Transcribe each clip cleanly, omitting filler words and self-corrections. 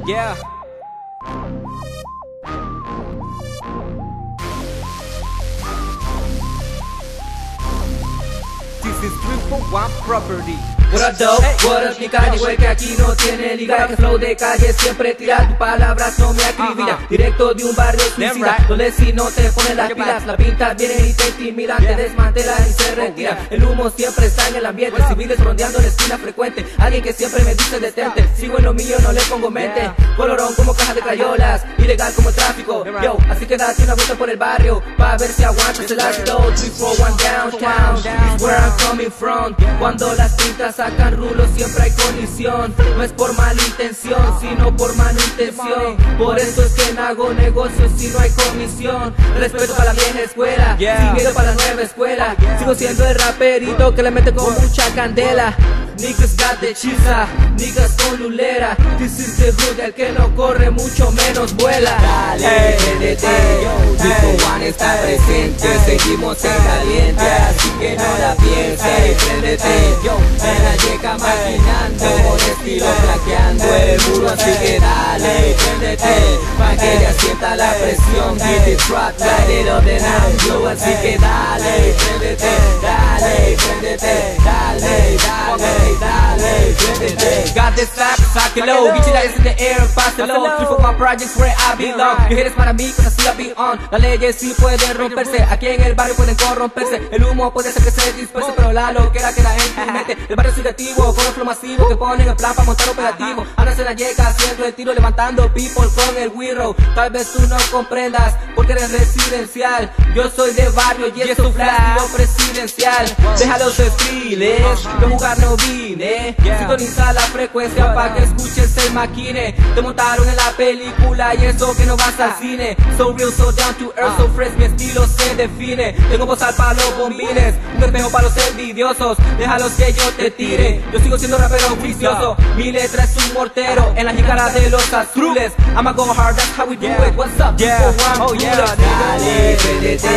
Yeah. This is 341 Property. What up, dope? What up, mi calle, güey, que aquí no tiene liga. Que flow de calle siempre tira, tu palabras no me acribilla. Directo de un barrio suicida, donde si no te ponen las pilas, la pinta vienen y te intimidan, te desmantelan y se retiran. El humo siempre está en el ambiente, civiles rondeando la esquina frecuente. Alguien que siempre me dice detente, sigo en lo mío, no le pongo mente. Colorón como caja de crayolas, ilegal como el tráfico. Yo, así que date una vuelta por el barrio, pa' ver si aguantas el ácido. 341 downtown, is where I'm coming from. Cuando las pintas sacan rulos siempre hay colisión. No es por mala intención, sino por manutención. Por eso es que no hago negocios si no hay comisión. Respeto para la vieja escuela, sin miedo para la nueva escuela. Sigo siendo el raperito que le mete con mucha candela. Niggas got the chisa, niggas con lulera. This is the hood, el que no corre mucho menos vuela. Dale, prendete, Tipo One está presente. Seguimos en caliente, así que no la pienses. Prendete, en la yeca maquinando, con estilo flaqueando el muro. Así que dale, prendete, pa' que ella sienta la presión. Hit the track, light it up and I'm blue. Así que dale, prendete, dale, prendete, dale, dale. Dale, prendete. Got this rap, sáquelo. Get your lights in the air, páselo. 341 projects where I belong. Your hit es para mí, cause I still be on. Las leyes sí pueden romperse, aquí en el barrio pueden corromperse. El humo puede ser que se disperse, pero la loquera queda en tu mente. El barrio es negativo, con el flow masivo que ponen en plan para montar operativo. Andas en la yeca haciendo el tiro, levantando people con el wirro. Tal vez tú no comprendas, porque eres residencial. Yo soy de barrio y es tu flash presidencial. Deja los desfiles, yo jugar no vine. Sintoniza la frecuencia pa' que escuches el maquine. Te montaron en la película y eso que no vas al cine. So real, so down to earth, so fresh, mi estilo se define. Tengo bozal para los bombines, un espejo para los envidiosos. Déjalos que yo te tire, yo sigo siendo rapero juicioso. Mi letra es un mortero en la jícara de los azules. I'ma go hard, that's how we do it. What's up, Tipo One? Dale, prendete,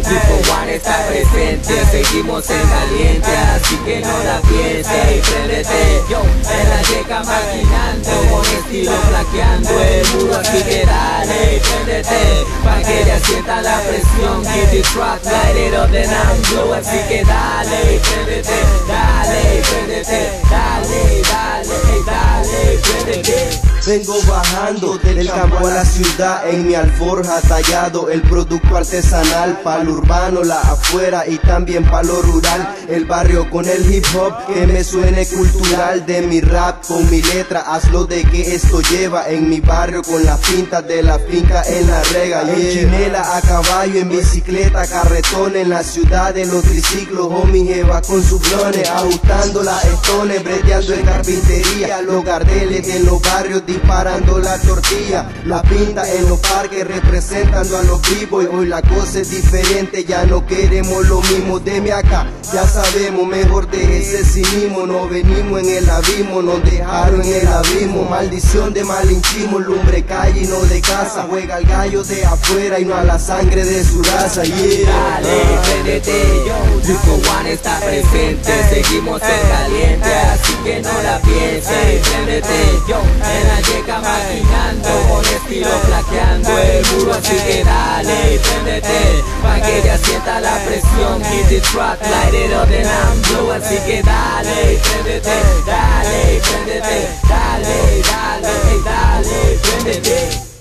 Tipo One está presente. Seguimos en caliente, así que no la pienses. Prendete, en la yeca maquinando, con estilo flaqueando el muro. Así que dale, prendete, pa' que ella sienta la presión. Hit the track, light it up and I'm blue. Así que dale, prendete, dale, prendete, dale, dale, dale, prendete. Vengo bajando del campo a la ciudad, en mi alforja tallado el producto artesanal. Pa' lo urbano, la afuera y también pa' lo rural. El barrio con el hip hop que me suene cultural. De mi rap con mi letra, hazlo de que esto lleva. En mi barrio con las pintas de la finca en la rega. En chinela, a caballo, en bicicleta, carretón. En la ciudad de los triciclos, homie jeva con sus clones. Ajustando las estones, breteando en carpintería. Los gardeles de los barrios disparando la tortilla. La pinta en los parques representando a los vivos. Y hoy la cosa es diferente, ya no queremos lo mismo. Deme acá, ya sabemos, mejor de ese cinismo. No venimos en el abismo, nos dejaron en el abismo. Maldición de malinchismo, lumbre calle y no de casa. Juega al gallo de afuera y no a la sangre de su raza. Dale, prendete, Tipo One está presente. Seguimos en caliente, así que no la pienses. Prendete, en la yeca maquinando, con estilo flaqueando el muro. Así que dale, prendete, pa' que ella sienta la presión. Hit the track, light it up and I'm blue. Así que dale, prendete, dale, prendete, dale, dale, dale, prendete.